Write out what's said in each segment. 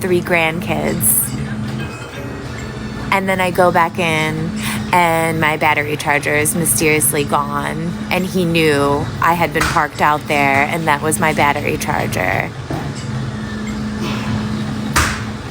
3 grandkids. And then I go back in and my battery charger is mysteriously gone. And he knew I had been parked out there and that was my battery charger.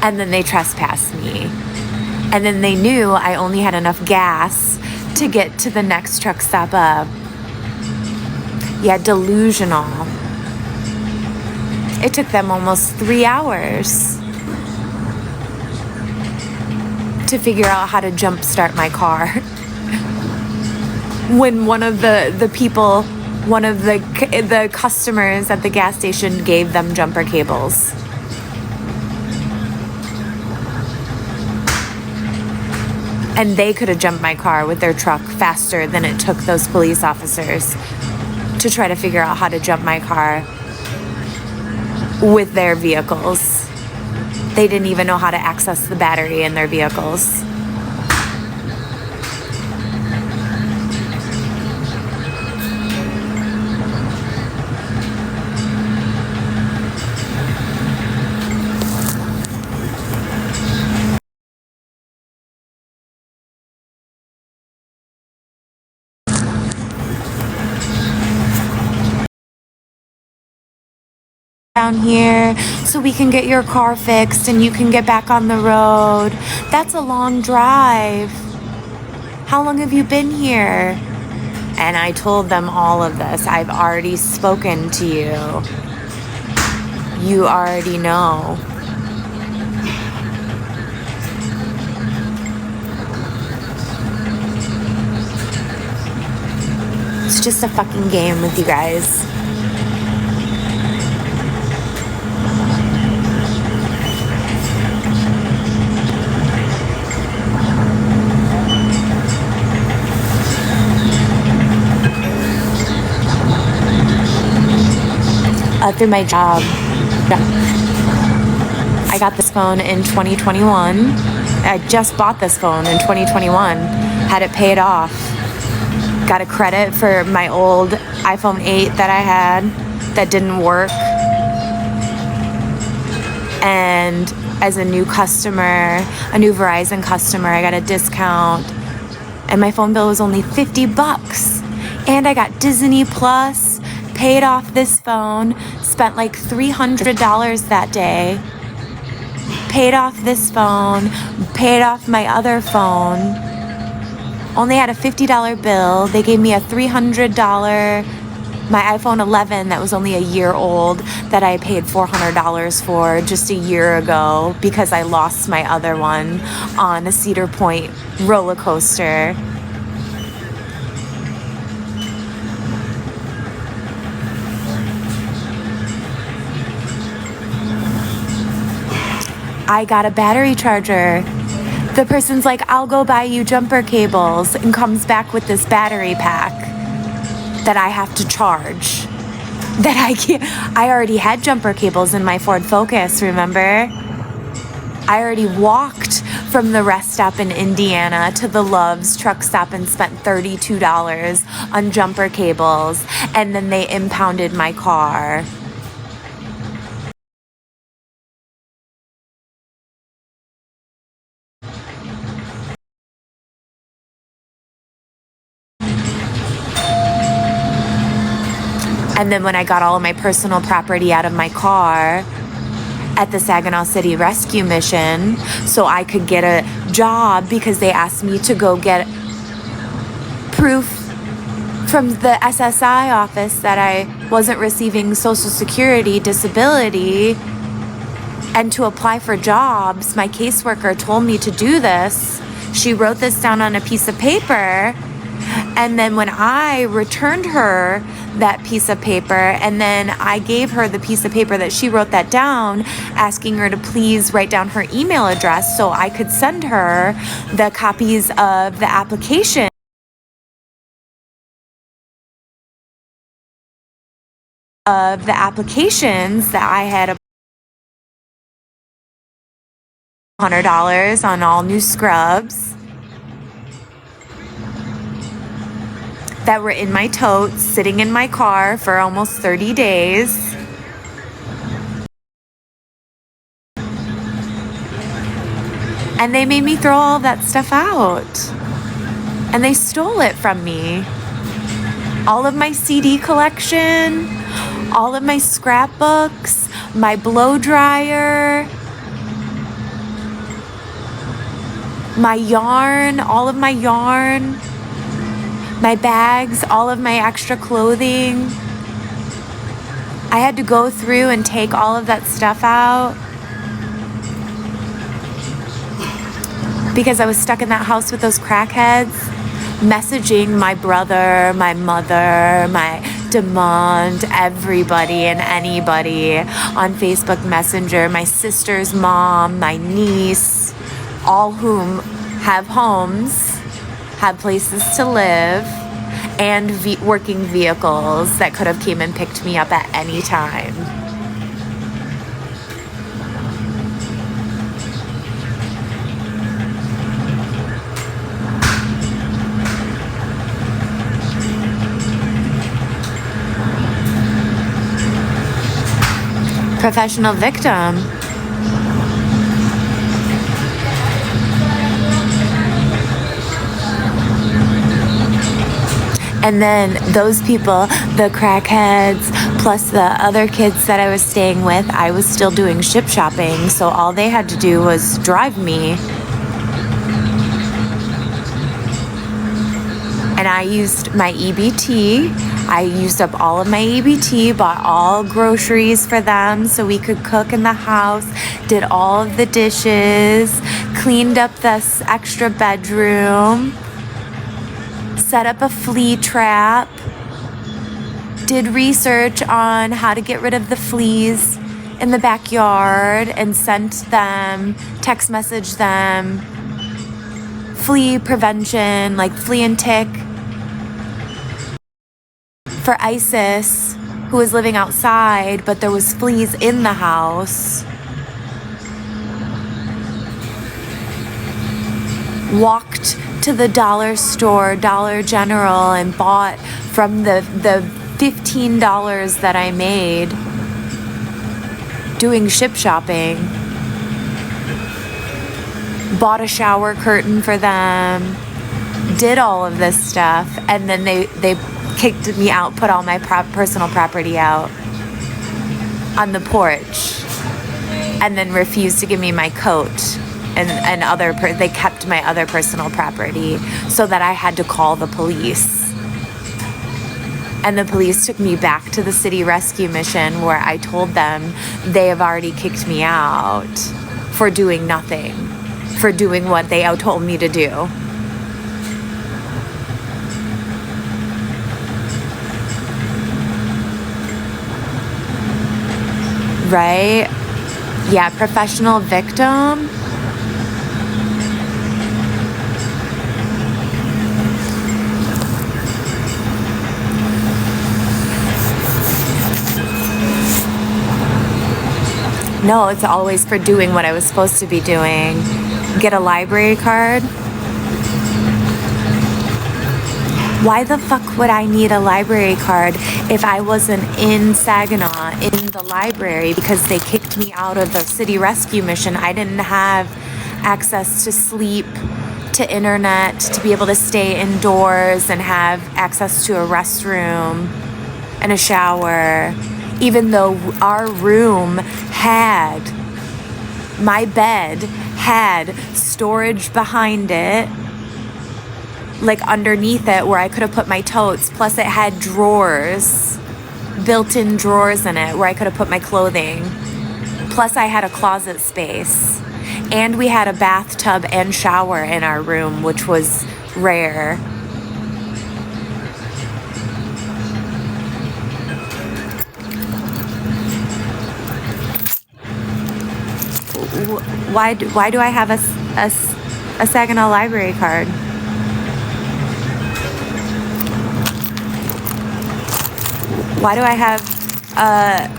And then they trespassed me. And then they knew I only had enough gas to get to the next truck stop up. Yeah, delusional. It took them almost 3 hours to figure out how to jump start my car. When one of the people, one of the customers at the gas station gave them jumper cables. And they could have jumped my car with their truck faster than it took those police officers to try to figure out how to jump my car with their vehicles. They didn't even know how to access the battery in their vehicles. Down here so we can get your car fixed and you can get back on the road. That's a long drive. How long have you been here? And I told them all of this. I've already spoken to you. You already know. It's just a fucking game with you guys. Through my job. I got this phone in 2021. I just bought this phone in 2021. Had it paid off. Got a credit for my old iPhone 8 that I had that didn't work. And as a new customer, a new Verizon customer, I got a discount. And my phone bill was only $50. And I got Disney Plus. Paid off this phone, spent like $300 that day, paid off this phone, paid off my other phone, only had a $50 bill. They gave me a $300, my iPhone 11 that was only a year old that I paid $400 for just a year ago because I lost my other one on a Cedar Point roller coaster. I got a battery charger. The person's like, I'll go buy you jumper cables, and comes back with this battery pack that I have to charge. That I can't. I already had jumper cables in my Ford Focus, remember? I already walked from the rest stop in Indiana to the Love's truck stop and spent $32 on jumper cables, and then they impounded my car. And then when I got all of my personal property out of my car at the Saginaw City Rescue Mission, so I could get a job because they asked me to go get proof from the SSI office that I wasn't receiving Social Security disability and to apply for jobs. My caseworker told me to do this. She wrote this down on a piece of paper. And then when I returned her that piece of paper, and then I gave her the piece of paper that she wrote that down, asking her to please write down her email address so I could send her the copies of the application. Of the applications that I had $100 on all new scrubs that were in my totes, sitting in my car for almost 30 days. And they made me throw all that stuff out. And they stole it from me. All of my CD collection, all of my scrapbooks, my blow dryer, my yarn, all of my yarn, my bags, all of my extra clothing. I had to go through and take all of that stuff out because I was stuck in that house with those crackheads, messaging my brother, my mother, my demand, everybody and anybody on Facebook Messenger, my sister's mom, my niece, all whom have homes, have places to live, and working vehicles that could have came and picked me up at any time. Professional victim. And then those people, the crackheads, plus the other kids that I was staying with, I was still doing ship shopping. So all they had to do was drive me. And I used my EBT. I used up all of my EBT, bought all groceries for them so we could cook in the house, did all of the dishes, cleaned up this extra bedroom, set up a flea trap, did research on how to get rid of the fleas in the backyard and sent them, text message them, flea prevention, like flea and tick, for ISIS, who was living outside, but there was fleas in the house. Walked to the dollar store, Dollar General, and bought from the $15 that I made doing ship shopping. Bought a shower curtain for them, did all of this stuff, and then they kicked me out, put all my personal property out on the porch, and then refused to give me my coat and they kept my other personal property so that I had to call the police. And the police took me back to the city rescue mission where I told them they have already kicked me out for doing nothing, for doing what they told me to do. Right? Yeah, professional victim. No, it's always for doing what I was supposed to be doing. Get a library card. Why the fuck would I need a library card if I wasn't in Saginaw in the library because they kicked me out of the city rescue mission? I didn't have access to sleep, to internet, to be able to stay indoors and have access to a restroom and a shower. Even though our room had, my bed had storage behind it, like underneath it where I could have put my totes, plus it had drawers, built-in drawers in it where I could have put my clothing, plus I had a closet space, and we had a bathtub and shower in our room, which was rare. Why do I have a Saginaw library card? Why do I have a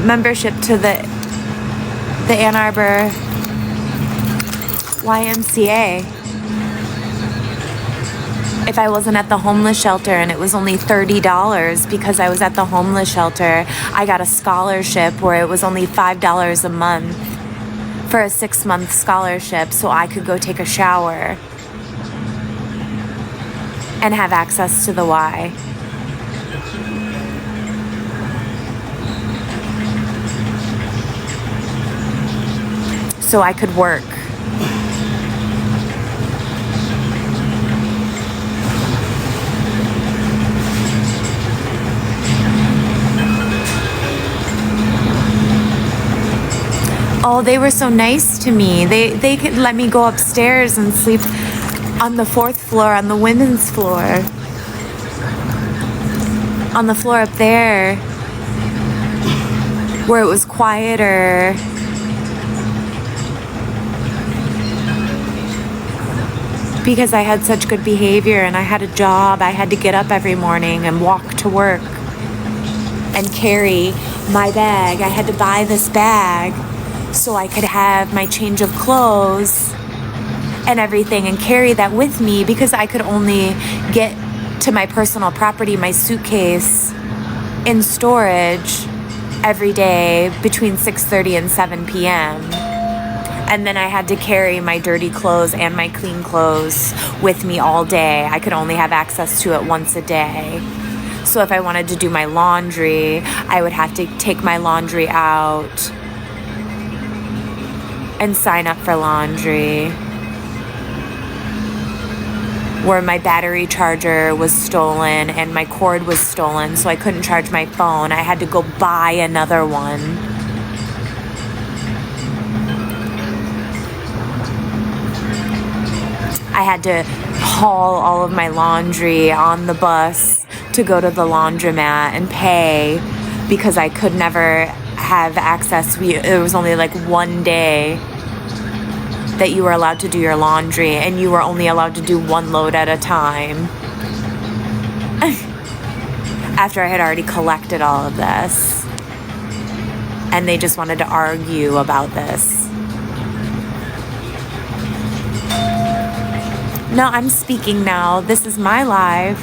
membership to the Ann Arbor YMCA if I wasn't at the homeless shelter and it was only $30 because I was at the homeless shelter? I got a scholarship where it was only $5 a month for a 6-month scholarship so I could go take a shower and have access to the Y. So I could work. Oh, they were so nice to me. They could let me go upstairs and sleep on the 4th floor, on the women's floor. On the floor up there, where it was quieter. Because I had such good behavior and I had a job. I had to get up every morning and walk to work and carry my bag. I had to buy this bag so I could have my change of clothes and everything and carry that with me, because I could only get to my personal property, my suitcase, in storage every day between 6:30 and 7 p.m. And then I had to carry my dirty clothes and my clean clothes with me all day. I could only have access to it once a day. So if I wanted to do my laundry, I would have to take my laundry out and sign up for laundry. Where my battery charger was stolen and my cord was stolen, so I couldn't charge my phone. I had to go buy another one. I had to haul all of my laundry on the bus to go to the laundromat and pay, because I could never have access. It was only like one day that you were allowed to do your laundry, and you were only allowed to do one load at a time. After I had already collected all of this. And they just wanted to argue about this. No, I'm speaking now. This is my life.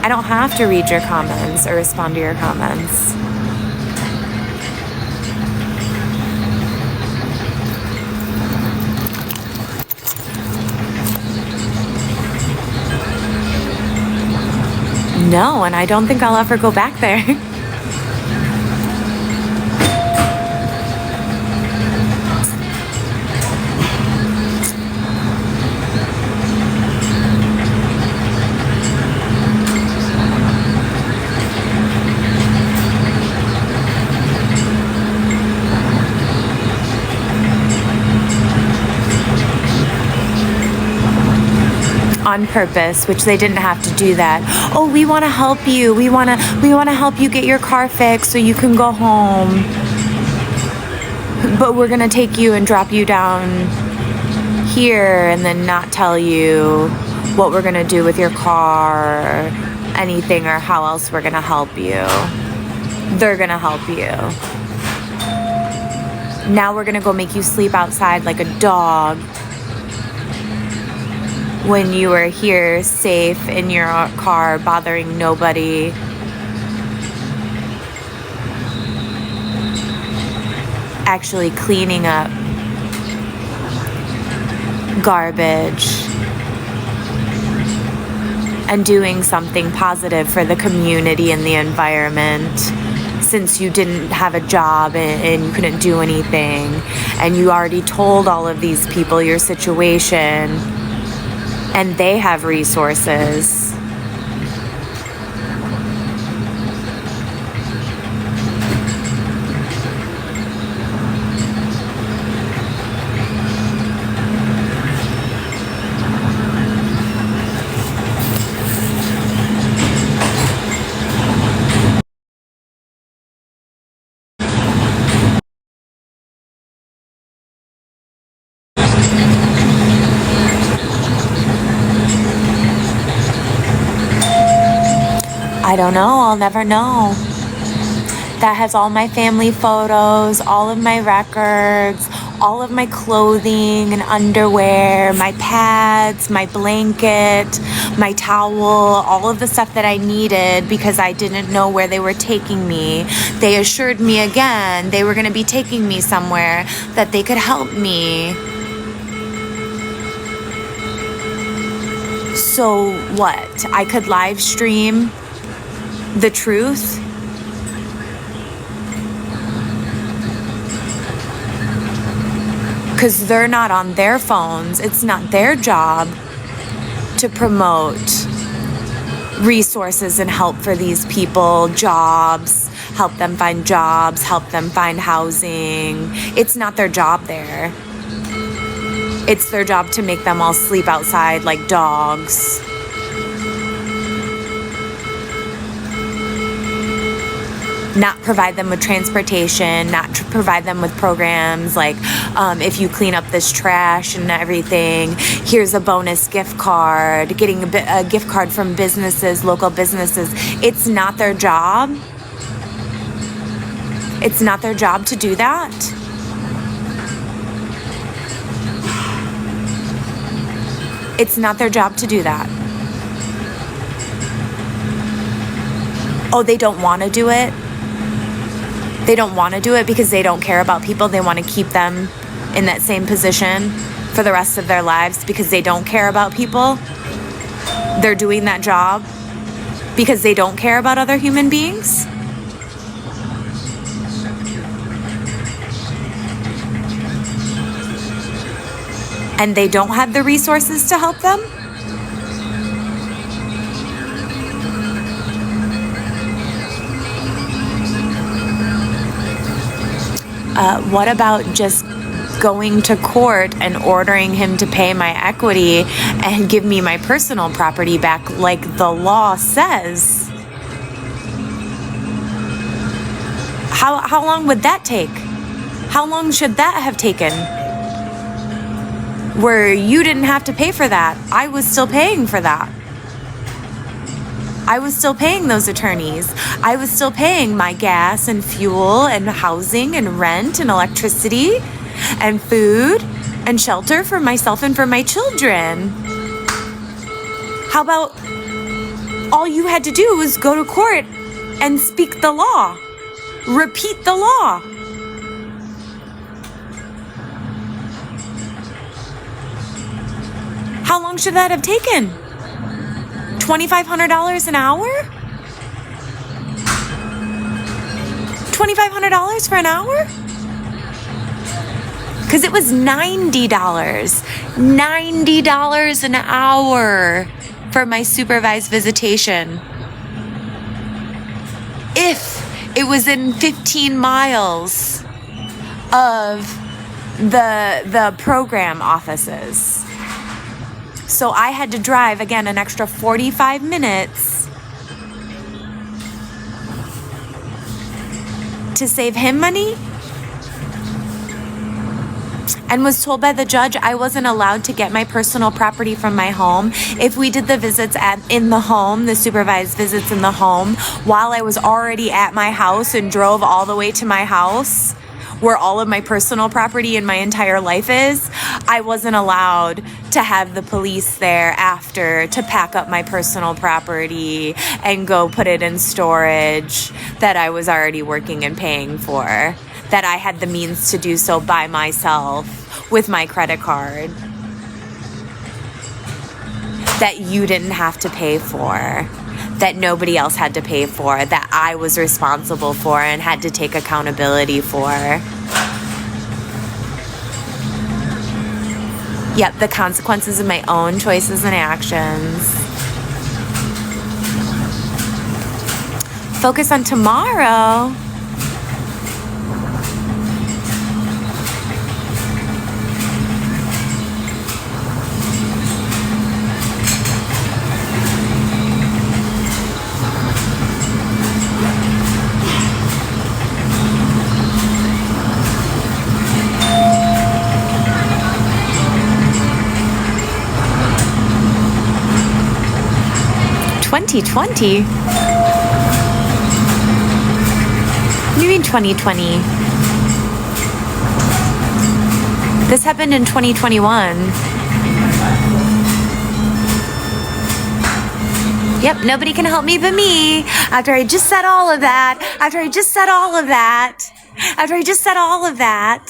I don't have to read your comments or respond to your comments. No, and I don't think I'll ever go back there. On purpose, which they didn't have to do that. Oh, we want to help you. We want to help you get your car fixed so you can go home. But we're going to take you and drop you down here and then not tell you what we're going to do with your car or anything, or how else we're going to help you. They're going to help you. Now we're going to go make you sleep outside like a dog, when you were here safe in your car, bothering nobody. Actually cleaning up garbage and doing something positive for the community and the environment, since you didn't have a job and you couldn't do anything, and you already told all of these people your situation. And they have resources. I don't know. I'll never know. That has all my family photos, all of my records, all of my clothing and underwear, my pads, my blanket, my towel, all of the stuff that I needed because I didn't know where they were taking me. They assured me again they were going to be taking me somewhere that they could help me. So what? I could live stream the truth? Because they're not on their phones. It's not their job to promote resources and help for these people, jobs, help them find jobs, help them find housing. It's not their job there. It's their job to make them all sleep outside like dogs. Not provide them with transportation, not provide them with programs like if you clean up this trash and everything, here's a bonus gift card, getting a gift card from businesses, local businesses. It's not their job. It's not their job to do that. It's not their job to do that. Oh, they don't want to do it? They don't want to do it because they don't care about people. They want to keep them in that same position for the rest of their lives because they don't care about people. They're doing that job because they don't care about other human beings. And they don't have the resources to help them. What about just going to court and ordering him to pay my equity and give me my personal property back like the law says? How long would that take? How long should that have taken? Where you didn't have to pay for that. I was still paying for that. I was still paying those attorneys. I was still paying my gas and fuel and housing and rent and electricity and food and shelter for myself and for my children. How about all you had to do was go to court and speak the law, repeat the law? How long should that have taken? $2,500 an hour? $2,500 for an hour? Because it was $90. $90 an hour for my supervised visitation. If it was in 15 miles of the program offices. So I had to drive, again, an extra 45 minutes to save him money, and was told by the judge I wasn't allowed to get my personal property from my home. If we did the visits in the home, the supervised visits in the home, while I was already at my house and drove all the way to my house, where all of my personal property and my entire life is, I wasn't allowed to have the police there after to pack up my personal property and go put it in storage that I was already working and paying for, that I had the means to do so by myself with my credit card, that you didn't have to pay for, that nobody else had to pay for, that I was responsible for and had to take accountability for. Yep, the consequences of my own choices and actions. Focus on tomorrow. What do you mean 2020? This happened in 2021. Yep, nobody can help me but me. After I just said all of that. After I just said all of that. After I just said all of that.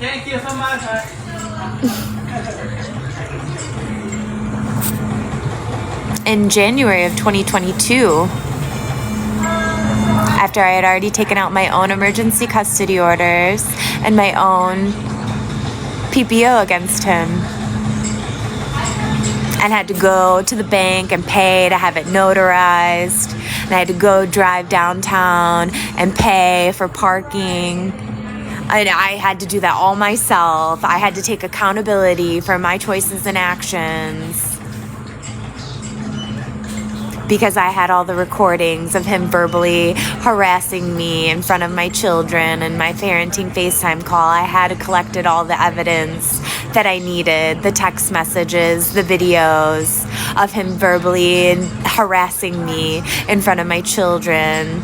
Thank you so much. In January of 2022, after I had already taken out my own emergency custody orders and my own PPO against him, and had to go to the bank and pay to have it notarized, and I had to go drive downtown and pay for parking. And I had to do that all myself. I had to take accountability for my choices and actions because I had all the recordings of him verbally harassing me in front of my children and my parenting FaceTime call. I had collected all the evidence that I needed, the text messages, the videos of him verbally harassing me in front of my children